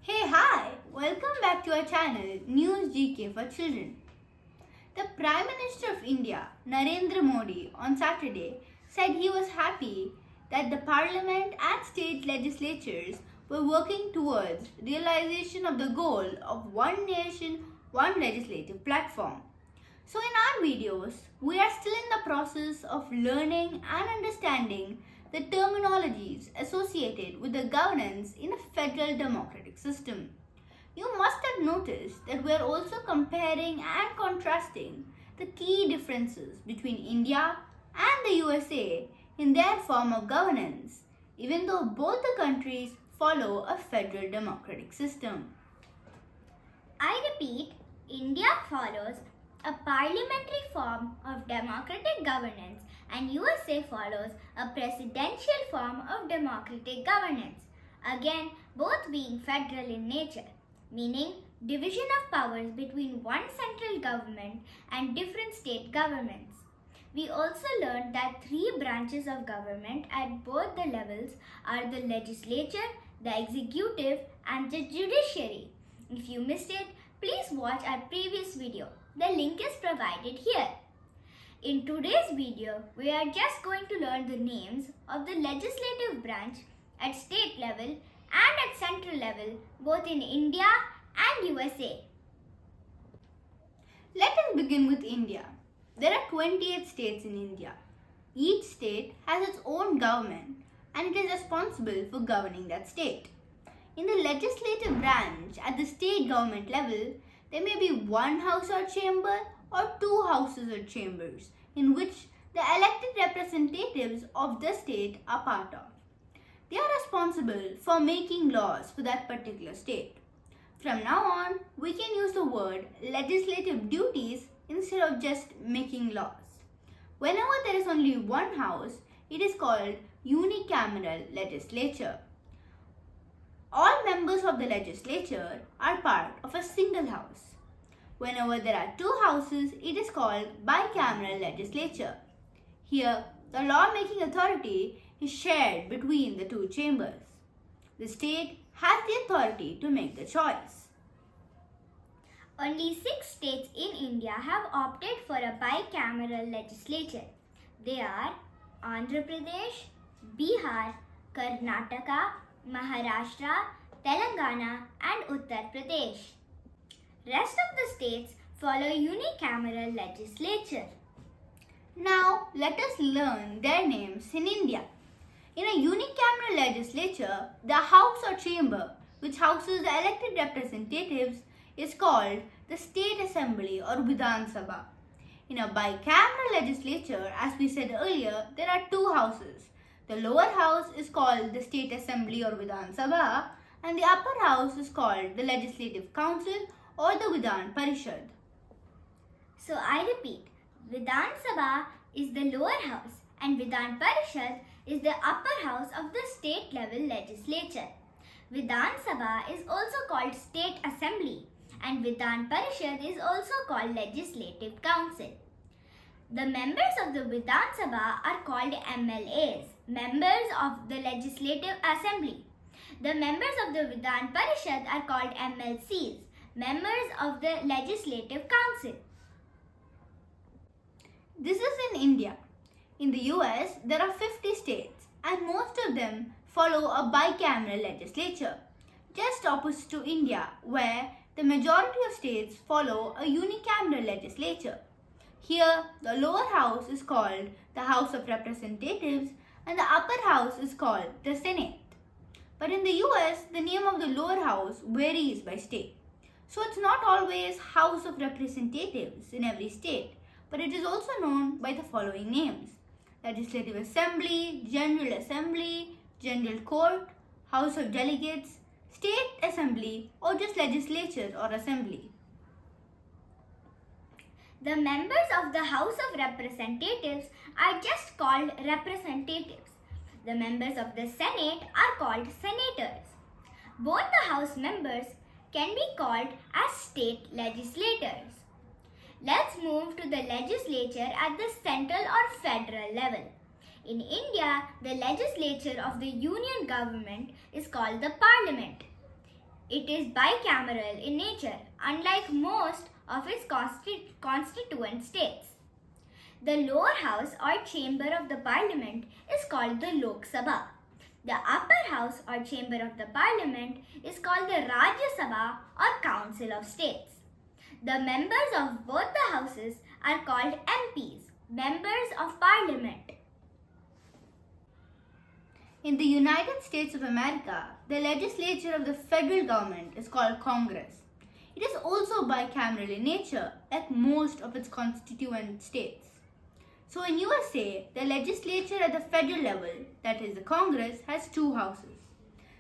Hi! Welcome back to our channel News GK for Children. The Prime Minister of India, Narendra Modi, on Saturday said he was happy that the Parliament and state legislatures were working towards realization of the goal of one nation, one legislative platform. So in our videos, we are still in the process of learning and understanding the terminologies associated with the governance in a federal democratic system. You must have noticed that we are also comparing and contrasting the key differences between India and the USA in their form of governance, even though both the countries follow a federal democratic system. I repeat, India follows a parliamentary form of democratic governance and USA follows a presidential form of democratic governance. Again, both being federal in nature, meaning division of powers between one central government and different state governments. We also learned that three branches of government at both the levels are the legislature, the executive, and the judiciary. If you missed it, please watch our previous video. The link is provided here. In today's video, we are just going to learn the names of the legislative branch at state level and at central level, both in India and USA. Let us begin with India. There are 28 states in India. Each state has its own government and it is responsible for governing that state. In the legislative branch at the state government level, there may be one house or chamber or two houses or chambers in which the elected representatives of the state are part of. They are responsible for making laws for that particular state. From now on, we can use the word legislative duties instead of just making laws. Whenever there is only one house, it is called unicameral legislature. All members of the legislature are part of a single house. Whenever there are two houses, it is called bicameral legislature. Here, the law-making authority is shared between the two chambers. The state has the authority to make the choice. Only 6 states in India have opted for a bicameral legislature. They are Andhra Pradesh, Bihar, Karnataka, Maharashtra, Telangana and Uttar Pradesh. Rest of the states follow unicameral legislature. Now let us learn their names in India. In a unicameral legislature, the house or chamber which houses the elected representatives is called the State Assembly or Vidhan Sabha. In a bicameral legislature, as we said earlier, there are two houses. The lower house is called the State Assembly or Vidhan Sabha and the upper house is called the Legislative Council or the Vidhan Parishad. So I repeat, Vidhan Sabha is the lower house and Vidhan Parishad is the upper house of the state level legislature. Vidhan Sabha is also called State Assembly and Vidhan Parishad is also called Legislative Council. The members of the Vidhan Sabha are called MLAs, members of the Legislative Assembly. The members of the Vidhan Parishad are called MLCs, members of the Legislative Council. This is in India. In the US, there are 50 states and most of them follow a bicameral legislature, just opposite to India where the majority of states follow a unicameral legislature. Here, the lower house is called the House of Representatives and the upper house is called the Senate. But in the US, the name of the lower house varies by state. So it's not always House of Representatives in every state, but it is also known by the following names: Legislative Assembly, General Assembly, General Court, House of Delegates, State Assembly, or just Legislature or Assembly. The members of the House of Representatives are just called representatives. The members of the Senate are called senators. Both the House members can be called as state legislators. Let's move to the legislature at the central or federal level. In India, the legislature of the union government is called the parliament. It is bicameral in nature, unlike most of its constituent states. The lower house or chamber of the parliament is called the Lok Sabha. The upper house or chamber of the parliament is called the Rajya Sabha or Council of States. The members of both the houses are called MPs, members of parliament. In the United States of America, the legislature of the federal government is called Congress. It is also bicameral in nature, like most of its constituent states. So in USA, the legislature at the federal level, that is the Congress, has two houses.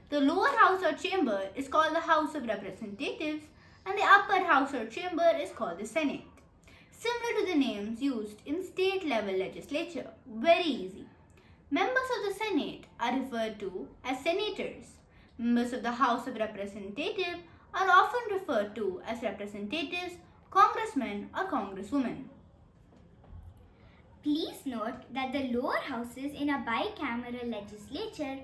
The lower house or chamber is called the House of Representatives and the upper house or chamber is called the Senate. Similar to the names used in state level legislature. Very easy. Members of the Senate are referred to as senators. Members of the House of Representatives are often referred to as representatives, congressmen or congresswomen. Please note that the lower houses in a bicameral legislature,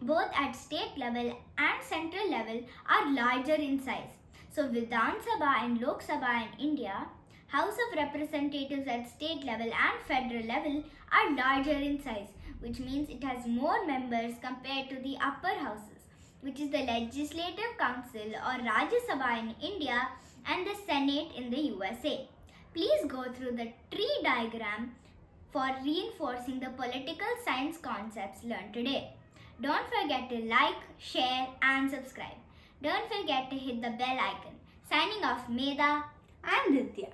both at state level and central level, are larger in size. So Vidhan Sabha and Lok Sabha in India, House of Representatives at state level and federal level are larger in size, which means it has more members compared to the upper houses, which is the Legislative Council or Rajya Sabha in India and the Senate in the USA. Please go through the tree diagram for reinforcing the political science concepts learned today. Don't forget to like, share and subscribe. Don't forget to hit the bell icon. Signing off, Medha and Nitya.